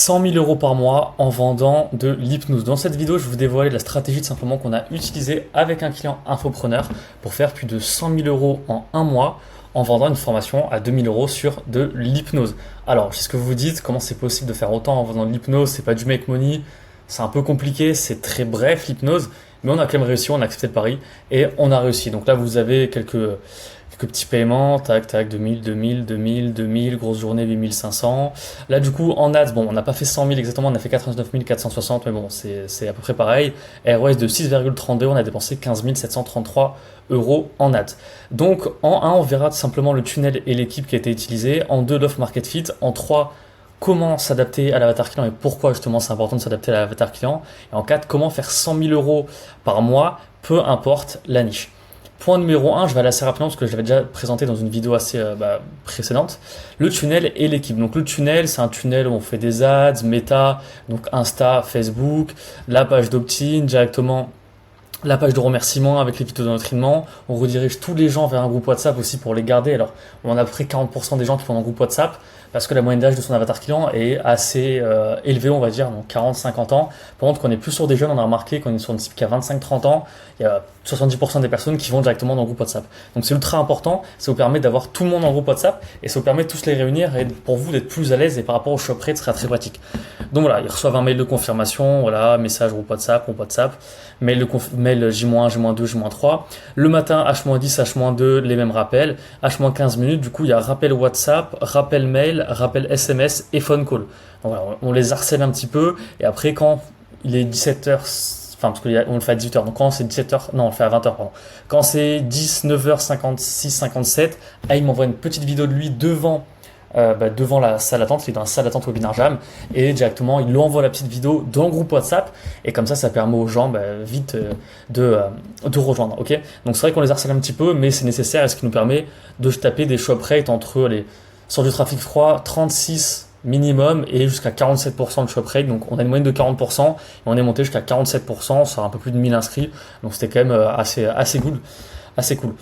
100 000 euros par mois en vendant de l'hypnose. Dans cette vidéo, je vais vous dévoiler la stratégie simplement qu'on a utilisée avec un client infopreneur pour faire plus de 100 000 euros en un mois en vendant une formation à 2 000 euros sur de l'hypnose. Alors, c'est ce que vous vous dites, comment c'est possible de faire autant en vendant de l'hypnose? C'est pas du make money, c'est un peu compliqué, c'est très bref l'hypnose, mais on a quand même réussi, on a accepté le pari et on a réussi. Donc là, vous avez quelques petits paiements, tac, tac, 2000, 2000, 2000, 2000, grosse journée, 8500. Là, du coup, en ads, bon, on n'a pas fait 100 000 exactement, on a fait 89 460, mais bon, c'est à peu près pareil. ROS de 6,32, on a dépensé 15 733 euros en ads. Donc, en 1, on verra simplement le tunnel et l'équipe qui a été utilisée. En 2, l'offre market fit. En 3, comment s'adapter à l'avatar client et pourquoi justement c'est important de s'adapter à l'avatar client. Et en 4, comment faire 100 000 euros par mois, peu importe la niche. Point numéro 1, je vais aller assez rapidement parce que je l'avais déjà présenté dans une vidéo assez précédente. Le tunnel et l'équipe. Donc le tunnel, c'est un tunnel où on fait des ads, méta, donc Insta, Facebook, la page d'opt-in, directement la page de remerciement avec les vidéos d'entraînement. On redirige tous les gens vers un groupe WhatsApp aussi pour les garder. Alors, on a à peu près 40% des gens qui font un groupe WhatsApp parce que la moyenne d'âge de son avatar client est assez élevée, on va dire, donc 40-50 ans. Par contre, quand on est plus sur des jeunes, on a remarqué qu'on est sur une cible qui a 25-30 ans, il y a 70% des personnes qui vont directement dans le groupe WhatsApp. Donc c'est ultra important, ça vous permet d'avoir tout le monde en groupe WhatsApp et ça vous permet de tous les réunir et pour vous d'être plus à l'aise et par rapport au shop rate, ce sera très pratique. Donc voilà, ils reçoivent un mail de confirmation, voilà, message groupe WhatsApp, mail J-1, J-2, J-3. Le matin, H-10, H-2, les mêmes rappels. H-15 minutes, du coup, il y a rappel WhatsApp, rappel mail, rappel SMS et phone call. Donc voilà, on les harcèle un petit peu. Et après, quand il est 17h, enfin, parce qu'on le fait à 18h, donc quand c'est 17h, non, on le fait à 20h, pardon. Quand c'est 19h56, 57, il m'envoie une petite vidéo de lui devant la salle d'attente, il est dans la salle d'attente Webinar Jam, et directement il lui envoie la petite vidéo dans le groupe WhatsApp, et comme ça permet aux gens vite de rejoindre. Ok, donc c'est vrai qu'on les harcèle un petit peu, mais c'est nécessaire, et ce qui nous permet de taper des shop rates entre les sur du trafic froid 36 minimum et jusqu'à 47% de shop rate. Donc on a une moyenne de 40% et on est monté jusqu'à 47% sur un peu plus de 1000 inscrits, donc c'était quand même assez cool.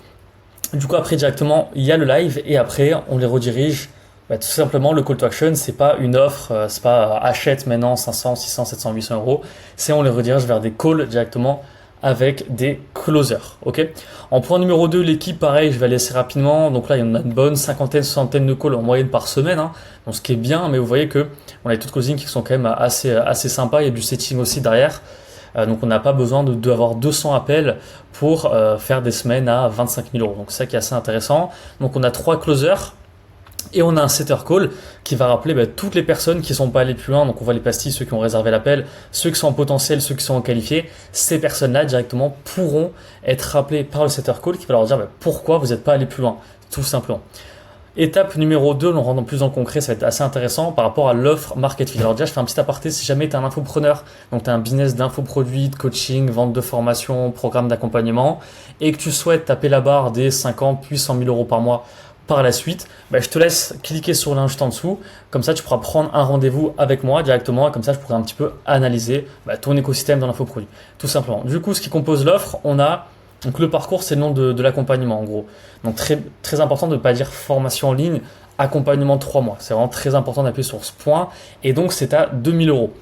Du coup, après directement il y a le live et après on les redirige. Tout simplement, le call to action, c'est pas une offre, c'est pas achète maintenant 500, 600, 700, 800 euros. C'est on les redirige vers des calls directement avec des closers. Ok. En point numéro 2, l'équipe, pareil, je vais aller assez rapidement. Donc là, il y en a une bonne cinquantaine, soixantaine de calls en moyenne par semaine. Donc ce qui est bien, mais vous voyez que on a des taux de closing qui sont quand même assez sympas. Il y a du setting aussi derrière. Donc on n'a pas besoin d'avoir 200 appels pour faire des semaines à 25 000 euros. Donc c'est ça qui est assez intéressant. Donc on a 3 closers. Et on a un setter call qui va rappeler toutes les personnes qui ne sont pas allées plus loin. Donc on voit les pastilles, ceux qui ont réservé l'appel, ceux qui sont en potentiel, ceux qui sont en qualifiés. Ces personnes-là directement pourront être rappelées par le setter call qui va leur dire pourquoi vous n'êtes pas allé plus loin, tout simplement. Étape numéro 2, on rentre plus en concret, ça va être assez intéressant par rapport à l'offre market fit. Alors déjà, je fais un petit aparté, si jamais tu es un infopreneur, donc tu as un business d'infoproduits, de coaching, vente de formation, programme d'accompagnement, et que tu souhaites taper la barre des 50 puis 100 000 euros par mois par la suite, je te laisse cliquer sur le lien juste en dessous. Comme ça, tu pourras prendre un rendez-vous avec moi directement. Et comme ça, je pourrai un petit peu analyser ton écosystème dans l'infoproduit. Tout simplement. Du coup, ce qui compose l'offre, on a donc le parcours, c'est le nom de l'accompagnement en gros. Donc très, très important de ne pas dire formation en ligne, accompagnement de 3 mois. C'est vraiment très important d'appuyer sur ce point. Et donc, c'est à 2000 euros.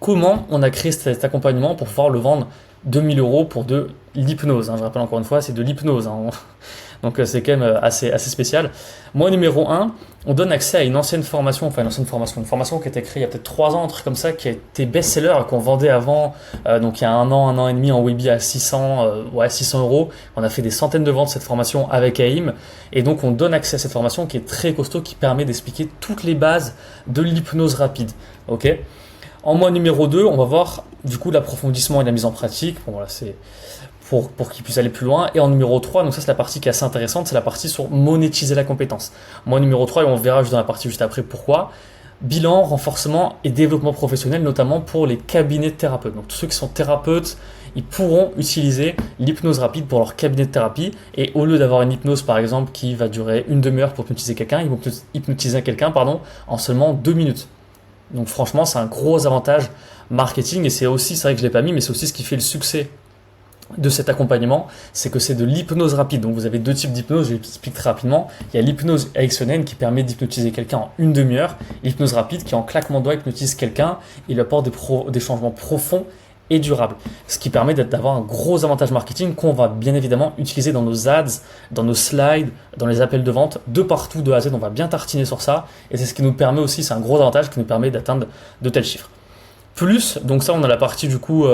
Comment on a créé cet accompagnement pour pouvoir le vendre 2000 euros pour de l'hypnose, Je rappelle encore une fois, c'est de l'hypnose. Donc c'est quand même assez spécial. Moi, numéro 1, on donne accès à une formation qui a été créée il y a peut-être 3 ans, un truc comme ça, qui a été best-seller, qu'on vendait avant, donc il y a un an et demi en Webi à 600 euros. On a fait des centaines de ventes de cette formation avec AIM. Et donc on donne accès à cette formation qui est très costaud, qui permet d'expliquer toutes les bases de l'hypnose rapide. Ok. En mois numéro 2, on va voir du coup l'approfondissement et la mise en pratique. Bon, voilà, c'est pour qu'ils puissent aller plus loin. Et en numéro 3, donc ça c'est la partie qui est assez intéressante, c'est la partie sur monétiser la compétence. Mois numéro 3, et on verra juste dans la partie juste après pourquoi. Bilan, renforcement et développement professionnel, notamment pour les cabinets de thérapeutes. Donc tous ceux qui sont thérapeutes, ils pourront utiliser l'hypnose rapide pour leur cabinet de thérapie. Et au lieu d'avoir une hypnose par exemple qui va durer une demi-heure pour hypnotiser quelqu'un, ils vont hypnotiser quelqu'un en seulement 2 minutes. Donc franchement, c'est un gros avantage marketing et c'est vrai que je l'ai pas mis, mais c'est aussi ce qui fait le succès de cet accompagnement, c'est que c'est de l'hypnose rapide. Donc vous avez deux types d'hypnose, je l'explique très rapidement. Il y a l'hypnose ericksonienne qui permet d'hypnotiser quelqu'un en une demi-heure, l'hypnose rapide qui en claquement de doigts hypnotise quelqu'un et lui apporte des changements profonds et durables. Ce qui permet d'avoir un gros avantage marketing qu'on va bien évidemment utiliser dans nos ads, dans nos slides, dans les appels de vente, de partout, de A à Z, on va bien tartiner sur ça et c'est ce qui nous permet aussi, c'est un gros avantage qui nous permet d'atteindre de tels chiffres. Plus, donc ça on a la partie du coup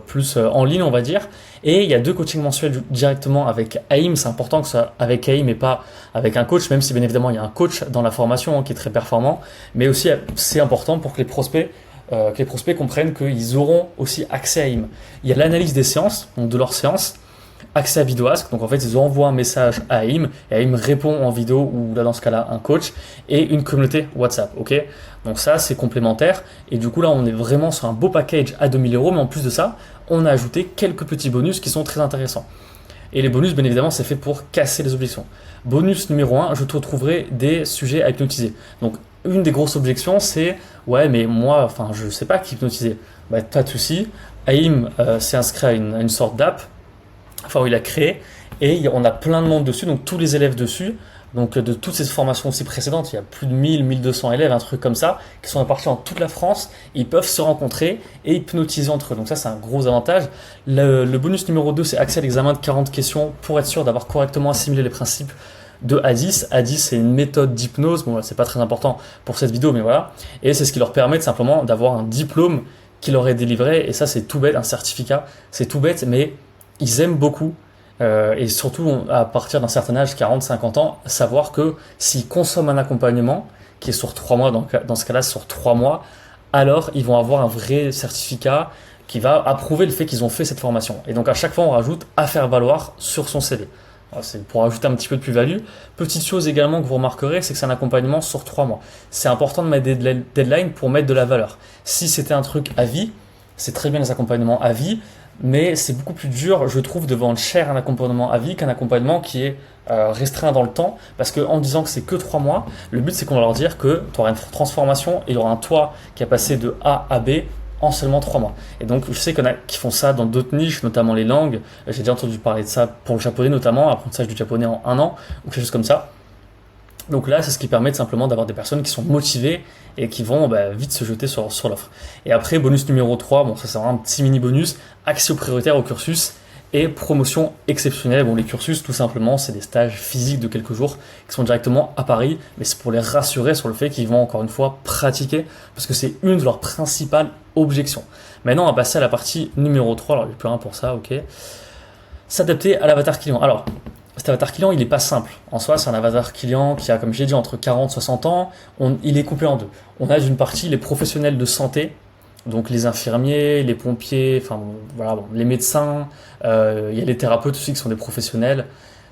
plus en ligne on va dire, et il y a 2 coachings mensuels directement avec AIM, c'est important que ce soit avec AIM et pas avec un coach, même si bien évidemment il y a un coach dans la formation qui est très performant, mais aussi c'est important pour que les prospects comprennent qu'ils auront aussi accès à AIM. Il y a l'analyse des séances, donc de leurs séances, accès à VideoAsk, donc en fait ils envoient un message à AIM et AIM répond en vidéo ou là dans ce cas-là un coach et une communauté WhatsApp, ok. Donc ça c'est complémentaire et du coup là on est vraiment sur un beau package à 2000 €, mais en plus de ça on a ajouté quelques petits bonus qui sont très intéressants. Et les bonus bien évidemment c'est fait pour casser les objections. Bonus numéro 1, je te retrouverai des sujets à hypnotiser. Donc une des grosses objections c'est ouais mais moi enfin je sais pas qui hypnotiser. Bah pas de souci, AIM s'est inscrit à une sorte d'app. Enfin, il a créé et on a plein de monde dessus, donc tous les élèves dessus, donc de toutes ces formations aussi précédentes, il y a plus de 1200 élèves, un truc comme ça, qui sont répartis dans toute la France, ils peuvent se rencontrer et hypnotiser entre eux, donc ça c'est un gros avantage. Le bonus numéro 2, c'est accès à l'examen de 40 questions pour être sûr d'avoir correctement assimilé les principes de A10. A10 c'est une méthode d'hypnose, bon c'est pas très important pour cette vidéo, mais voilà, et c'est ce qui leur permet de simplement d'avoir un diplôme qui leur est délivré, et ça c'est tout bête, un certificat, c'est tout bête, mais ils aiment beaucoup, et surtout à partir d'un certain âge, 40-50 ans, savoir que s'ils consomment un accompagnement, qui est sur 3 mois, dans ce cas-là sur 3 mois, alors ils vont avoir un vrai certificat qui va approuver le fait qu'ils ont fait cette formation. Et donc à chaque fois on rajoute à faire valoir sur son CV. Alors, c'est pour ajouter un petit peu de plus-value. Petite chose également que vous remarquerez, c'est que c'est un accompagnement sur 3 mois. C'est important de mettre des deadlines pour mettre de la valeur. Si c'était un truc à vie, c'est très bien les accompagnements à vie, mais c'est beaucoup plus dur, je trouve, de vendre cher un accompagnement à vie qu'un accompagnement qui est restreint dans le temps, parce qu'en disant que c'est que 3 mois, le but c'est qu'on va leur dire que tu auras une transformation et il y aura un toit qui a passé de A à B en seulement 3 mois. Et donc je sais qu'il y en a qui font ça dans d'autres niches, notamment les langues. J'ai déjà entendu parler de ça pour le japonais notamment, apprentissage du japonais en 1 an, ou quelque chose comme ça. Donc là, c'est ce qui permet simplement d'avoir des personnes qui sont motivées et qui vont vite se jeter sur l'offre. Et après, bonus numéro 3, bon ça c'est vraiment un petit mini bonus, accès prioritaire au cursus et promotion exceptionnelle. Bon les cursus tout simplement c'est des stages physiques de quelques jours qui sont directement à Paris, mais c'est pour les rassurer sur le fait qu'ils vont encore une fois pratiquer, parce que c'est une de leurs principales objections. Maintenant on va passer à la partie numéro 3, alors il n'y a plus rien pour ça, ok. S'adapter à l'avatar client. Alors cet avatar client, il n'est pas simple. En soi, c'est un avatar client qui a, comme j'ai dit, entre 40 et 60 ans. Il est coupé en deux. On a d'une partie les professionnels de santé, donc les infirmiers, les pompiers, enfin voilà, bon, les médecins, il y a les thérapeutes aussi qui sont des professionnels.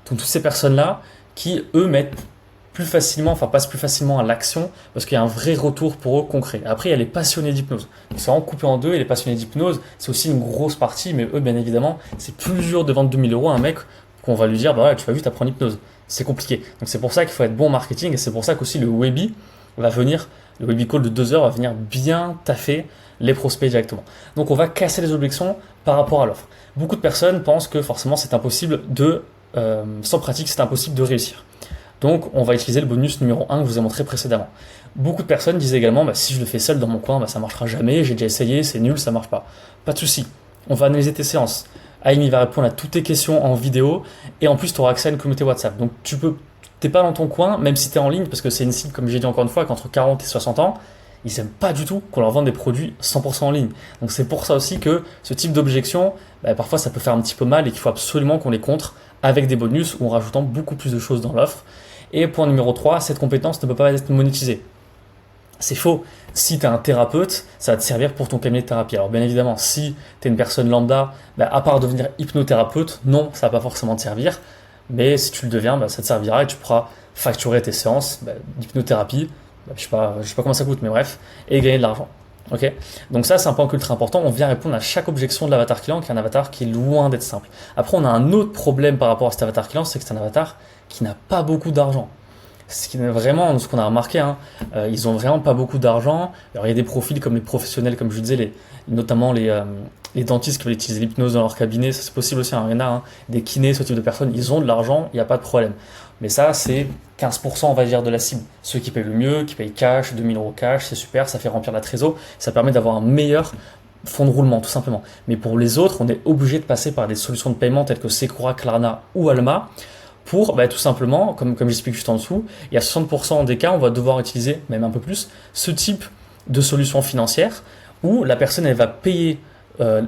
Donc toutes ces personnes-là qui, eux, passent plus facilement à l'action parce qu'il y a un vrai retour pour eux concret. Après, il y a les passionnés d'hypnose. Ils sont vraiment coupés en deux, et les passionnés d'hypnose, c'est aussi une grosse partie, mais eux, bien évidemment, c'est plus dur de vendre 2000 € à un mec qu'on va lui dire, bah ouais, tu vas juste apprendre l'hypnose. C'est compliqué. Donc c'est pour ça qu'il faut être bon en marketing, et c'est pour ça qu'aussi le Webi va venir, le Webi Call de 2 heures va venir bien taffer les prospects directement. Donc on va casser les objections par rapport à l'offre. Beaucoup de personnes pensent que forcément c'est impossible sans pratique, c'est impossible de réussir. Donc on va utiliser le bonus numéro 1 que je vous ai montré précédemment. Beaucoup de personnes disent également, si je le fais seul dans mon coin, ça marchera jamais, j'ai déjà essayé, c'est nul, ça marche pas. Pas de souci. On va analyser tes séances. AIM va répondre à toutes tes questions en vidéo, et en plus tu auras accès à une communauté WhatsApp. Donc t'es pas dans ton coin, même si tu es en ligne, parce que c'est une cible, comme j'ai dit encore une fois, qu'entre 40 et 60 ans, ils n'aiment pas du tout qu'on leur vende des produits 100% en ligne. Donc c'est pour ça aussi que ce type d'objection, parfois ça peut faire un petit peu mal, et qu'il faut absolument qu'on les contre avec des bonus ou en rajoutant beaucoup plus de choses dans l'offre. Et point numéro 3, cette compétence ne peut pas être monétisée. C'est faux. Si tu es un thérapeute, ça va te servir pour ton cabinet de thérapie. Alors bien évidemment, si tu es une personne lambda, à part devenir hypnothérapeute, non, ça va pas forcément te servir. Mais si tu le deviens, ça te servira et tu pourras facturer tes séances d'hypnothérapie. Je sais pas comment ça coûte, mais bref, et gagner de l'argent. Ok. Donc ça, c'est un point ultra important. On vient répondre à chaque objection de l'avatar client, qui est un avatar qui est loin d'être simple. Après, on a un autre problème par rapport à cet avatar client, c'est que c'est un avatar qui n'a pas beaucoup d'argent. Ce qui est vraiment ce qu'on a remarqué, hein, ils ont vraiment pas beaucoup d'argent. Alors il y a des profils comme les professionnels, comme je vous disais, notamment les dentistes qui veulent utiliser l'hypnose dans leur cabinet, ça c'est possible aussi, hein, il y en a, hein, des kinés, ce type de personnes, ils ont de l'argent, il n'y a pas de problème. Mais ça, c'est 15% on va dire de la cible. Ceux qui payent le mieux, qui payent cash, 2000 € cash, c'est super, ça fait remplir la trésor, ça permet d'avoir un meilleur fonds de roulement tout simplement. Mais pour les autres, on est obligé de passer par des solutions de paiement telles que Secura, Klarna ou Alma pour tout simplement, comme j'explique juste en dessous, il y a 60% des cas, on va devoir utiliser, même un peu plus, ce type de solution financière où la personne elle va payer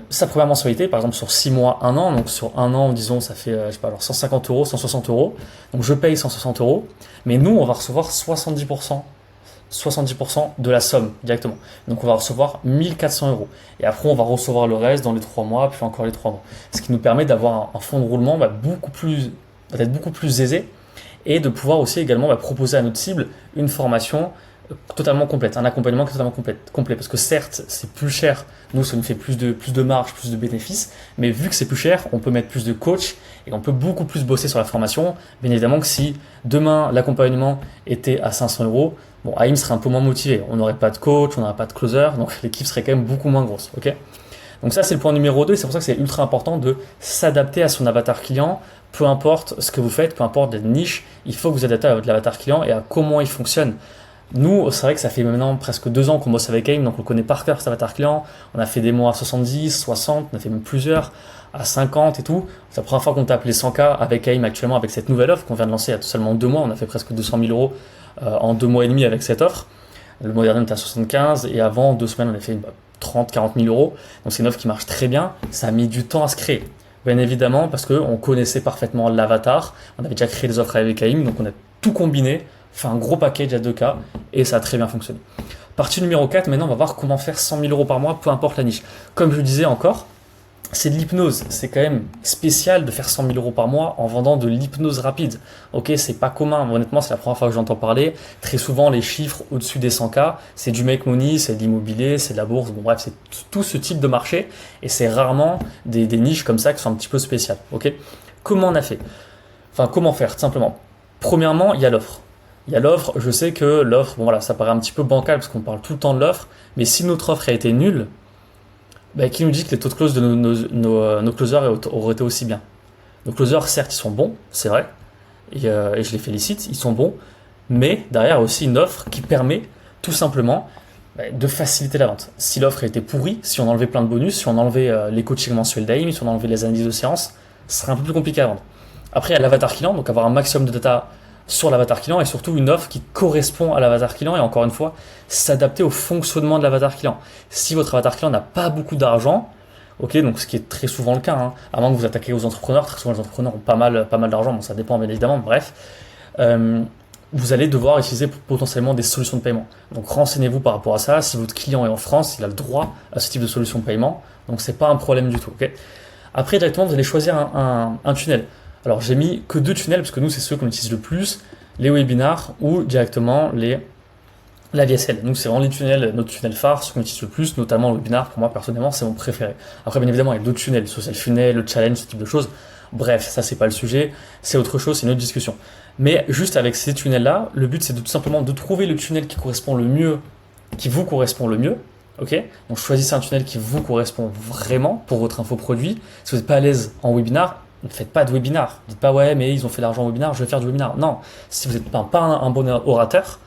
sa première mensualité, par exemple sur 6 mois, 1 an. Donc sur 1 an, disons, ça fait je sais pas, alors 150 €, 160 €. Donc je paye 160 €, mais nous, on va recevoir 70% de la somme directement. Donc on va recevoir 1400 €. Et après, on va recevoir le reste dans les 3 mois, puis encore les 3 mois. Ce qui nous permet d'avoir un fonds de roulement d'être beaucoup plus aisé et de pouvoir aussi également proposer à notre cible une formation totalement complète, un accompagnement totalement complet. Parce que certes, c'est plus cher, nous, ça nous fait plus de marge, plus de bénéfices, mais vu que c'est plus cher, on peut mettre plus de coach et on peut beaucoup plus bosser sur la formation. Bien évidemment que si demain, l'accompagnement était à 500 €, bon, AIM serait un peu moins motivé. On n'aurait pas de coach, on n'aurait pas de closer, donc l'équipe serait quand même beaucoup moins grosse. Ok ? Donc ça, c'est le point numéro 2, et c'est pour ça que c'est ultra important de s'adapter à son avatar client. Peu importe ce que vous faites, peu importe les niches, il faut que vous adaptez à votre avatar client et à comment il fonctionne. Nous, c'est vrai que ça fait maintenant presque 2 ans qu'on bosse avec AIM, donc on connaît par cœur cet avatar client. On a fait des mois à 70, 60, on a fait même plusieurs à 50 et tout. C'est la première fois qu'on tape les 100K avec AIM actuellement, avec cette nouvelle offre qu'on vient de lancer il y a seulement 2 mois. On a fait presque 200 000 € en 2 mois et demi avec cette offre. Le mois dernier, on était à 75 et avant 2 semaines, on a fait 30, 40 000 €. Donc c'est une offre qui marche très bien. Ça a mis du temps à se créer. Bien évidemment, parce qu'on connaissait parfaitement l'avatar. On avait déjà créé des offres avec AIM, donc on a tout combiné, fait un gros package à 2K et ça a très bien fonctionné. Partie numéro 4, maintenant on va voir comment faire 100 000 € par mois, peu importe la niche. Comme je le disais encore, c'est de l'hypnose. C'est quand même spécial de faire 100 000 € par mois en vendant de l'hypnose rapide. Ok, c'est pas commun. Honnêtement, c'est la première fois que j'entends parler. Très souvent, les chiffres au-dessus des 100K, c'est du make money, c'est de l'immobilier, c'est de la bourse. Bon, bref, c'est tout ce type de marché et c'est rarement des niches comme ça qui sont un petit peu spéciales. Ok, comment on a fait? Enfin, comment faire, tout simplement. Premièrement, il y a l'offre. Il y a l'offre, je sais que l'offre, bon voilà, ça paraît un petit peu bancal parce qu'on parle tout le temps de l'offre, mais si notre offre a été nulle, qui nous dit que les taux de close de nos closers auraient été aussi bien? Nos closers, certes, ils sont bons, c'est vrai, et je les félicite, ils sont bons, mais derrière, il y a aussi une offre qui permet tout simplement de faciliter la vente. Si l'offre était pourrie, si on enlevait plein de bonus, si on enlevait les coachings mensuels d'AIM, si on enlevait les analyses de séance, ce serait un peu plus compliqué à vendre. Après, il y a l'avatar client, donc avoir un maximum de data sur l'avatar client et surtout une offre qui correspond à l'avatar client et encore une fois, s'adapter au fonctionnement de l'avatar client. Si votre avatar client n'a pas beaucoup d'argent, ok, donc ce qui est très souvent le cas, hein, à moins que vous attaquez aux entrepreneurs, très souvent les entrepreneurs ont pas mal d'argent, bon ça dépend bien évidemment, bref, vous allez devoir utiliser potentiellement des solutions de paiement. Donc renseignez-vous par rapport à ça, si votre client est en France, il a le droit à ce type de solution de paiement, donc c'est pas un problème du tout. Okay. Après directement vous allez choisir un tunnel. Alors j'ai mis que 2 tunnels parce que nous c'est ceux qu'on utilise le plus, les webinars ou directement la VSL. Donc c'est vraiment notre tunnel phare, ce qu'on utilise le plus, notamment le webinar. Pour moi personnellement c'est mon préféré. Après bien évidemment il y a d'autres tunnels, social funnel, le challenge, ce type de choses. Bref, ça c'est pas le sujet, c'est autre chose, c'est une autre discussion. Mais juste avec ces tunnels là, le but c'est tout simplement de trouver le tunnel qui correspond le mieux, qui vous correspond le mieux. Ok, donc choisissez un tunnel qui vous correspond vraiment pour votre infoproduit. Si vous n'êtes pas à l'aise en webinar, ne faites pas de webinar. Dites pas ouais mais ils ont fait l'argent en webinar, je vais faire du webinar. Non, si vous n'êtes pas un bon orateur,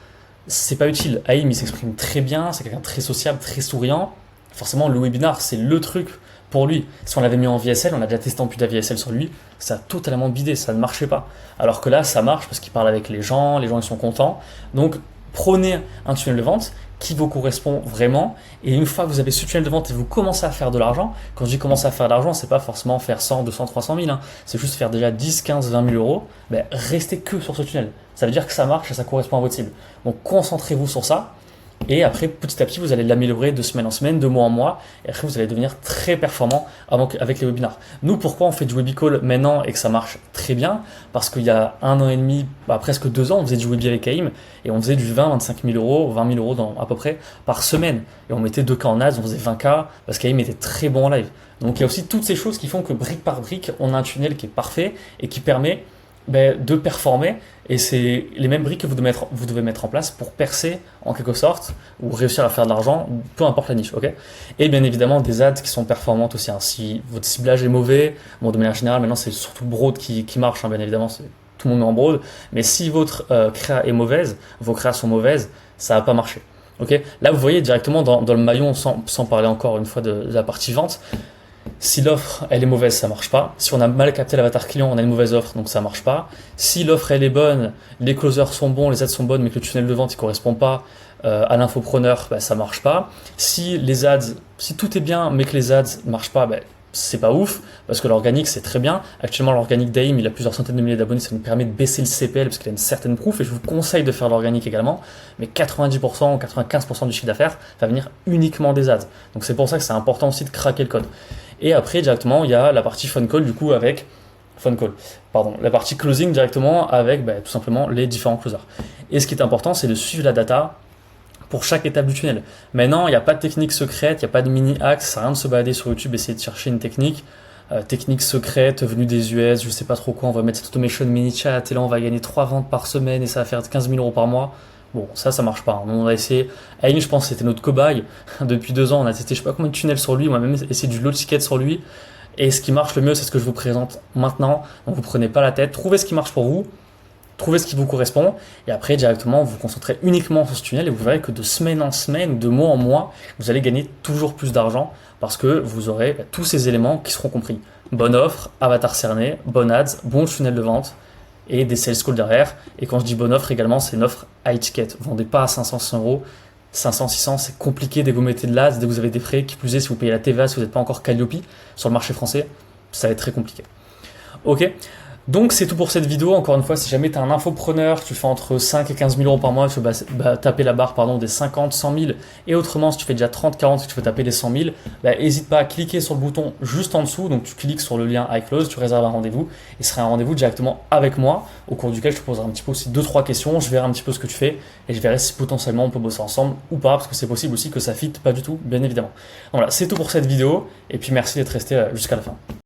c'est pas utile. AIM il s'exprime très bien, c'est quelqu'un de très sociable, très souriant. Forcément le webinar c'est le truc pour lui. Si on l'avait mis en VSL, on a déjà testé en plus de la VSL sur lui, ça a totalement bidé, ça ne marchait pas. Alors que là ça marche parce qu'il parle avec les gens ils sont contents. Donc prenez un tunnel de vente qui vous correspond vraiment. Et une fois que vous avez ce tunnel de vente et vous commencez à faire de l'argent, quand je dis commencer à faire de l'argent, c'est pas forcément faire 100, 200, 300 000, hein. C'est juste faire déjà 10, 15, 20 000 €. Restez que sur ce tunnel. Ça veut dire que ça marche et ça correspond à votre cible. Donc concentrez-vous sur ça. Et après, petit à petit, vous allez l'améliorer de semaine en semaine, de mois en mois. Et après, vous allez devenir très performant avec les webinars. Nous, pourquoi on fait du webicall maintenant et que ça marche très bien? Parce qu'il y a 1 an et demi, presque 2 ans, on faisait du webi avec AIM et on faisait du 20, 25 000 €, 20 000 € à peu près par semaine. Et on mettait 2K en ads, on faisait 20K parce qu'AIM était très bon en live. Donc il y a aussi toutes ces choses qui font que brique par brique, on a un tunnel qui est parfait et qui permet de performer. Et c'est les mêmes briques que vous devez mettre en place pour percer en quelque sorte ou réussir à faire de l'argent, peu importe la niche. Ok. Et bien évidemment des ads qui sont performantes aussi. Hein. Si votre ciblage est mauvais, bon, de manière générale maintenant c'est surtout Broad qui marche, hein, bien évidemment tout le monde met en Broad. Mais si votre créa est mauvaise, vos créas sont mauvaises, ça va pas marcher. Ok. Là vous voyez directement dans le maillon, sans parler encore une fois de la partie vente. Si l'offre elle est mauvaise, ça marche pas. Si on a mal capté l'avatar client, on a une mauvaise offre, donc ça marche pas. Si l'offre elle est bonne, les closers sont bons, les ads sont bonnes, mais que le tunnel de vente il correspond pas à l'infopreneur, ça marche pas. Si tout est bien, mais que les ads marchent pas, c'est pas ouf, parce que l'organique c'est très bien. Actuellement l'organique d'AIM il a plusieurs centaines de milliers d'abonnés, ça nous permet de baisser le CPL parce qu'il a une certaine proof, et je vous conseille de faire l'organique également, mais 90% ou 95% du chiffre d'affaires va venir uniquement des ads. Donc c'est pour ça que c'est important aussi de craquer le code. Et après directement il y a la partie phone call du coup avec la partie closing directement avec tout simplement les différents closers. Et ce qui est important c'est de suivre la data pour chaque étape du tunnel. Maintenant, il n'y a pas de technique secrète, il n'y a pas de mini-hack, ça sert à rien de se balader sur YouTube, essayer de chercher une technique secrète venue des US, je sais pas trop quoi, on va mettre cette automation mini-chat et là on va gagner 3 ventes par semaine et ça va faire 15 000 € par mois. Bon, ça marche pas. On a essayé, Aim, je pense que c'était notre cobaye. Depuis 2 ans, on a testé je sais pas combien de tunnels sur lui, on a même essayé du low ticket sur lui. Et ce qui marche le mieux, c'est ce que je vous présente maintenant. Donc vous prenez pas la tête, trouvez ce qui marche pour vous. Trouvez ce qui vous correspond et après directement vous vous concentrez uniquement sur ce tunnel et vous verrez que de semaine en semaine ou de mois en mois, vous allez gagner toujours plus d'argent parce que vous aurez tous ces éléments qui seront compris. Bonne offre, avatar cerné, bonne ads, bon tunnel de vente et des sales calls derrière. Et quand je dis bonne offre également, c'est une offre high ticket. Vous vendez pas à 500, 600 €. 500, 600, c'est compliqué dès que vous mettez de l'ads, dès que vous avez des frais, qui plus est si vous payez la TVA, si vous n'êtes pas encore Calliope sur le marché français, ça va être très compliqué. Ok. Donc c'est tout pour cette vidéo. Encore une fois, si jamais tu es un infopreneur, tu fais entre 5 et 15 000 € par mois, tu veux taper la barre des 50, 100 000. Et autrement, si tu fais déjà 30, 40 et que tu veux taper les 100 000, n'hésite pas à cliquer sur le bouton juste en dessous. Donc tu cliques sur le lien iClose, tu réserves un rendez-vous et ce sera un rendez-vous directement avec moi au cours duquel je te poserai un petit peu aussi 2-3 questions. Je verrai un petit peu ce que tu fais et je verrai si potentiellement on peut bosser ensemble ou pas, parce que c'est possible aussi que ça fit pas du tout, bien évidemment. Donc voilà, c'est tout pour cette vidéo et puis merci d'être resté jusqu'à la fin.